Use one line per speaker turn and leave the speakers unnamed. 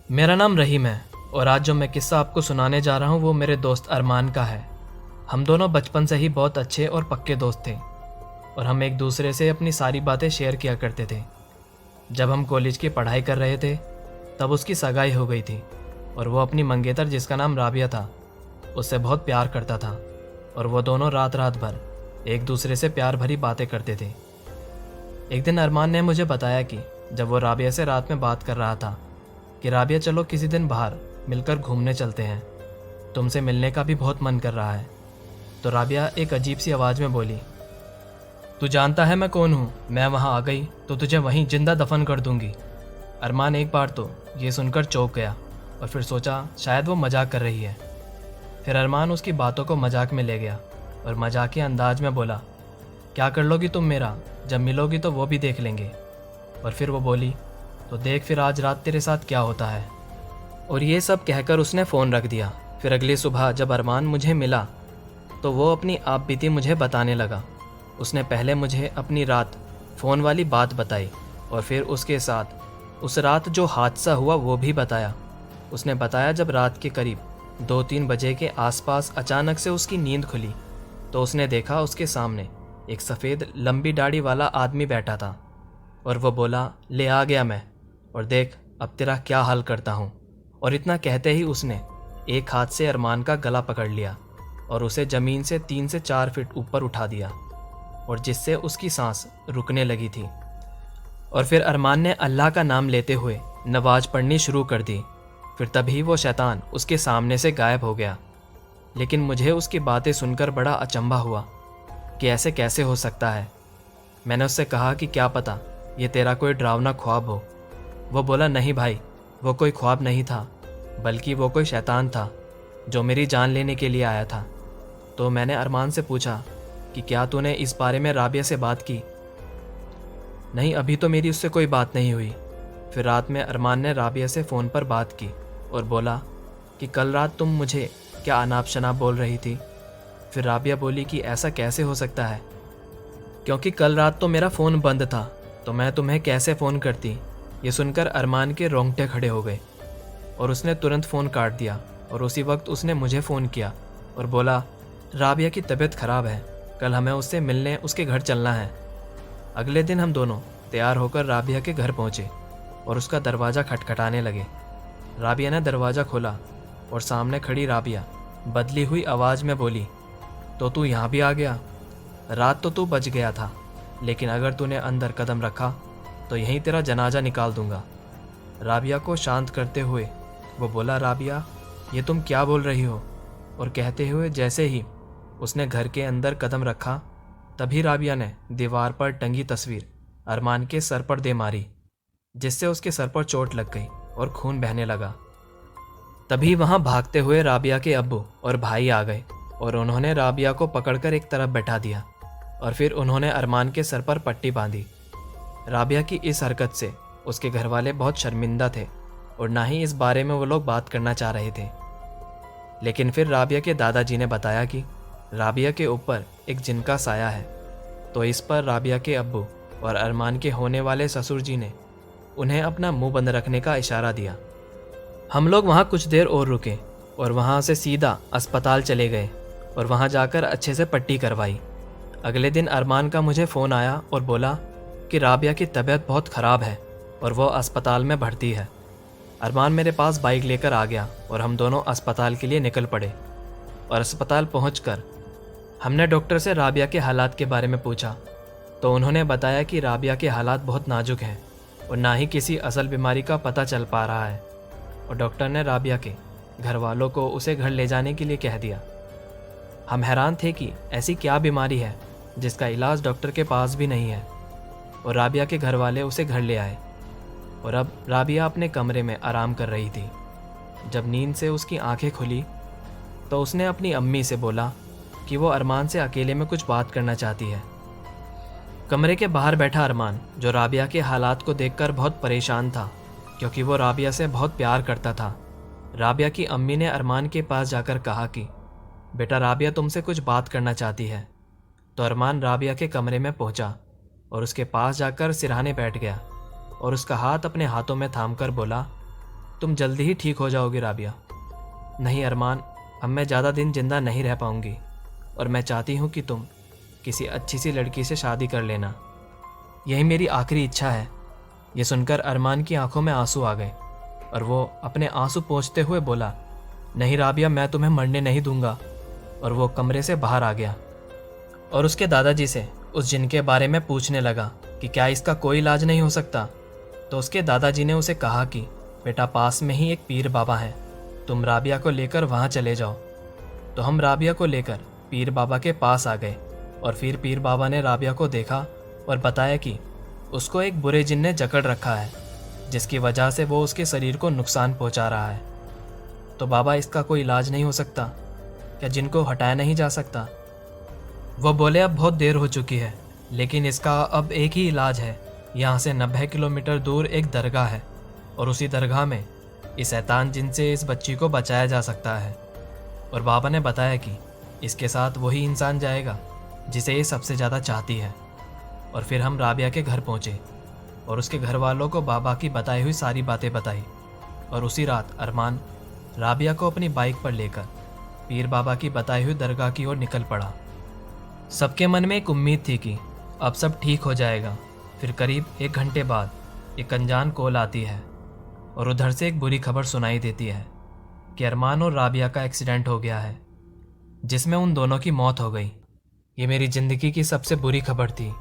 मेरा नाम रहीम है और आज जो मैं किस्सा आपको सुनाने जा रहा हूँ वो मेरे दोस्त अरमान का है। हम दोनों बचपन से ही बहुत अच्छे और पक्के दोस्त थे और हम एक दूसरे से अपनी सारी बातें शेयर किया करते थे। जब हम कॉलेज की पढ़ाई कर रहे थे तब उसकी सगाई हो गई थी और वो अपनी मंगेतर जिसका नाम राबिया था उससे बहुत प्यार करता था और वो दोनों रात रात भर एक दूसरे से प्यार भरी बातें करते थे। एक दिन अरमान ने मुझे बताया कि जब वो राबिया से रात में बात कर रहा था कि राबिया चलो किसी दिन बाहर मिलकर घूमने चलते हैं, तुमसे मिलने का भी बहुत मन कर रहा है। तो राबिया एक अजीब सी आवाज़ में बोली, तू जानता है मैं कौन हूँ, मैं वहाँ आ गई तो तुझे वहीं जिंदा दफन कर दूंगी। अरमान एक बार तो ये सुनकर चौंक गया और फिर सोचा शायद वो मजाक कर रही है। फिर अरमान उसकी बातों को मजाक में ले गया और मजाकिया अंदाज में बोला, क्या कर लोगी तुम मेरा, जब मिलोगी तो वो भी देख लेंगे। और फिर वो बोली, तो देख फिर आज रात तेरे साथ क्या होता है। और ये सब कहकर उसने फ़ोन रख दिया। फिर अगली सुबह जब अरमान मुझे मिला तो वो अपनी आप बीती मुझे बताने लगा। उसने पहले मुझे अपनी रात फ़ोन वाली बात बताई और फिर उसके साथ उस रात जो हादसा हुआ वो भी बताया। उसने बताया जब रात के करीब 2-3 बजे के आसपास अचानक से उसकी नींद खुली तो उसने देखा उसके सामने एक सफ़ेद लंबी दाढ़ी वाला आदमी बैठा था और वो बोला, ले आ गया मैं, और देख अब तेरा क्या हाल करता हूँ। और इतना कहते ही उसने एक हाथ से अरमान का गला पकड़ लिया और उसे ज़मीन से 3 से 4 फीट ऊपर उठा दिया और जिससे उसकी सांस रुकने लगी थी। और फिर अरमान ने अल्लाह का नाम लेते हुए नमाज पढ़नी शुरू कर दी। फिर तभी वो शैतान उसके सामने से गायब हो गया। लेकिन मुझे उसकी बातें सुनकर बड़ा अचंभा हुआ कि ऐसे कैसे हो सकता है। मैंने उससे कहा कि क्या पता ये तेरा कोई डरावना ख्वाब हो। वो बोला, नहीं भाई, वो कोई ख्वाब नहीं था, बल्कि वो कोई शैतान था जो मेरी जान लेने के लिए आया था। तो मैंने अरमान से पूछा कि क्या तूने इस बारे में राबिया से बात की। नहीं, अभी तो मेरी उससे कोई बात नहीं हुई। फिर रात में अरमान ने राबिया से फ़ोन पर बात की और बोला कि कल रात तुम मुझे क्या अनाप शनाप बोल रही थी। फिर राबिया बोली कि ऐसा कैसे हो सकता है, क्योंकि कल रात तो मेरा फ़ोन बंद था, तो मैं तुम्हें कैसे फ़ोन करती। ये सुनकर अरमान के रोंगटे खड़े हो गए और उसने तुरंत फ़ोन काट दिया और उसी वक्त उसने मुझे फ़ोन किया और बोला, राबिया की तबीयत ख़राब है, कल हमें उससे मिलने उसके घर चलना है। अगले दिन हम दोनों तैयार होकर राबिया के घर पहुँचे और उसका दरवाज़ा खटखटाने लगे। राबिया ने दरवाज़ा खोला और सामने खड़ी राबिया बदली हुई आवाज़ में बोली, तो तू यहाँ भी आ गया। रात तो तू बच गया था, लेकिन अगर तूने अंदर कदम रखा तो यहीं तेरा जनाजा निकाल दूंगा। राबिया को शांत करते हुए वो बोला, राबिया ये तुम क्या बोल रही हो। और कहते हुए जैसे ही उसने घर के अंदर कदम रखा तभी राबिया ने दीवार पर टंगी तस्वीर अरमान के सर पर दे मारी, जिससे उसके सर पर चोट लग गई और खून बहने लगा। तभी वहाँ भागते हुए राबिया के अब्बू और भाई आ गए और उन्होंने राबिया को पकड़कर एक तरफ बैठा दिया और फिर उन्होंने अरमान के सर पर पट्टी बांधी। राबिया की इस हरकत से उसके घर वाले बहुत शर्मिंदा थे और ना ही इस बारे में वो लोग बात करना चाह रहे थे। लेकिन फिर राबिया के दादाजी ने बताया कि राबिया के ऊपर एक जिन का साया है। तो इस पर राबिया के अब्बू और अरमान के होने वाले ससुर जी ने उन्हें अपना मुंह बंद रखने का इशारा दिया। हम लोग वहाँ कुछ देर और रुके और वहाँ से सीधा अस्पताल चले गए और वहाँ जाकर अच्छे से पट्टी करवाई। अगले दिन अरमान का मुझे फ़ोन आया और बोला कि राबिया की तबीयत बहुत ख़राब है और वो अस्पताल में भर्ती है। अरमान मेरे पास बाइक लेकर आ गया और हम दोनों अस्पताल के लिए निकल पड़े। और अस्पताल पहुंचकर हमने डॉक्टर से राबिया के हालात के बारे में पूछा तो उन्होंने बताया कि राबिया के हालात बहुत नाजुक हैं और ना ही किसी असल बीमारी का पता चल पा रहा है। और डॉक्टर ने राबिया के घर वालों को उसे घर ले जाने के लिए कह दिया। हम हैरान थे कि ऐसी क्या बीमारी है जिसका इलाज डॉक्टर के पास भी नहीं है। और राबिया के घर वाले उसे घर ले आए और अब राबिया अपने कमरे में आराम कर रही थी। जब नींद से उसकी आंखें खुली तो उसने अपनी अम्मी से बोला कि वो अरमान से अकेले में कुछ बात करना चाहती है। कमरे के बाहर बैठा अरमान, जो राबिया के हालात को देखकर बहुत परेशान था क्योंकि वो राबिया से बहुत प्यार करता था। राबिया की अम्मी ने अरमान के पास जाकर कहा कि बेटा राबिया तुमसे कुछ बात करना चाहती है। तो अरमान राबिया के कमरे में पहुंचा और उसके पास जाकर सिरहाने बैठ गया और उसका हाथ अपने हाथों में थामकर बोला, तुम जल्दी ही ठीक हो जाओगी राबिया। नहीं अरमान, अब मैं ज़्यादा दिन जिंदा नहीं रह पाऊंगी और मैं चाहती हूँ कि तुम किसी अच्छी सी लड़की से शादी कर लेना। यही मेरी आखिरी इच्छा है। ये सुनकर अरमान की आंखों में आंसू आ गए और वो अपने आंसू पोंछते हुए बोला, नहीं राबिया, मैं तुम्हें मरने नहीं दूंगा। और वो कमरे से बाहर आ गया और उसके दादाजी से उस जिन के बारे में पूछने लगा कि क्या इसका कोई इलाज नहीं हो सकता। तो उसके दादाजी ने उसे कहा कि बेटा, पास में ही एक पीर बाबा हैं, तुम राबिया को लेकर वहाँ चले जाओ। तो हम राबिया को लेकर पीर बाबा के पास आ गए और फिर पीर बाबा ने राबिया को देखा और बताया कि उसको एक बुरे जिन ने जकड़ रखा है, जिसकी वजह से वो उसके शरीर को नुकसान पहुंचा रहा है। तो बाबा, इसका कोई इलाज नहीं हो सकता? क्या जिनको हटाया नहीं जा सकता? वो बोले, अब बहुत देर हो चुकी है, लेकिन इसका अब एक ही इलाज है। यहाँ से 90 किलोमीटर दूर एक दरगाह है और उसी दरगाह में इस शैतान जिन से इस बच्ची को बचाया जा सकता है। और बाबा ने बताया कि इसके साथ वही इंसान जाएगा जिसे ये सबसे ज़्यादा चाहती है। और फिर हम राबिया के घर पहुँचे और उसके घर वालों को बाबा की बताई हुई सारी बातें बताई। और उसी रात अरमान राबिया को अपनी बाइक पर लेकर पीर बाबा की बताई हुई दरगाह की ओर निकल पड़ा। सबके मन में एक उम्मीद थी कि अब सब ठीक हो जाएगा। फिर करीब 1 घंटे बाद एक अनजान कॉल आती है और उधर से एक बुरी खबर सुनाई देती है कि अरमान और राबिया का एक्सीडेंट हो गया है, जिसमें उन दोनों की मौत हो गई। ये मेरी ज़िंदगी की सबसे बुरी खबर थी